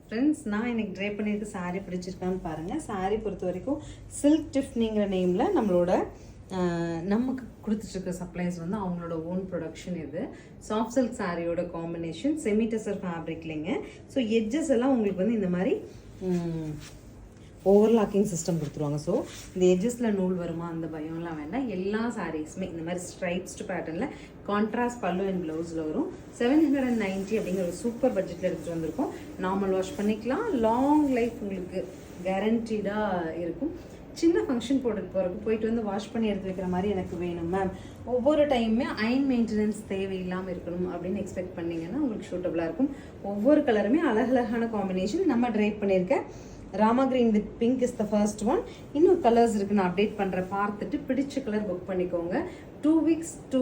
Friends, நான் இன்னைக்கு try பண்ணியிருக்க சாரீ பிடிச்சிருக்கான்னு பாருங்கள். சாரீ பொறுத்த வரைக்கும் சில்க் டிஃப்னிங்கிற நேமில் நம்மளோட நமக்கு கொடுத்துட்ருக்க சப்ளைஸ் வந்து அவங்களோட ஓன் ப்ரொடக்ஷன். இது சாஃப்ட் சில்க் சாரியோட காம்பினேஷன், செமி டெசர் ஃபேப்ரிக்லிங்க. ஸோ எட்ஜஸ் எல்லாம் உங்களுக்கு வந்து இந்த மாதிரி ஓவர்லாக்கிங் சிஸ்டம் கொடுத்துருவாங்க. ஸோ இந்த எட்ஜஸில் நூல் வருமா அந்த பயம்லாம் வேண்டாம். எல்லா சாரீஸுமே இந்த மாதிரி ஸ்ட்ரைப்ஸ்டு பேட்டர்னில் கான்ட்ராஸ்ட் பல்லு அண்ட் ப்ளவுஸில் வரும். 790 அப்படிங்கிற ஒரு சூப்பர் பட்ஜெட்டில் எடுத்துகிட்டு வந்திருக்கோம். நார்மல் வாஷ் பண்ணிக்கலாம். லாங் லைஃப் உங்களுக்கு கேரண்டீடாக இருக்கும். சின்ன ஃபங்க்ஷன் போயிட்டு வந்து வாஷ் பண்ணி எடுத்து வைக்கிற மாதிரி எனக்கு வேணும் மேம், ஒவ்வொரு டைமுமே அயன் மெயின்டெனன்ஸ் தேவையில்லாமல் இருக்கணும் அப்படின்னு எக்ஸ்பெக்ட் பண்ணிங்கன்னா உங்களுக்கு சூட்டபுளாக இருக்கும். ஒவ்வொரு கலருமே அழகழகான காம்பினேஷன். நம்ம ட்ரை பண்ணியிருக்க Rama green with pink is the first one. இன்னும் கலர்ஸ் இருக்குது, நான் அப்டேட் பண்ணுறேன். பார்த்துட்டு பிடிச்ச கலர் புக் பண்ணிக்கோங்க. 2 weeks to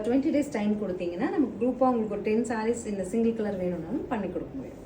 20 days டைம் கொடுத்தீங்கன்னா நமக்கு குரூப்பாக உங்களுக்கு ஒரு 10 sarees இந்த சிங்கிள் கலர் வேணும்னாலும் பண்ணி கொடுக்க முடியும்.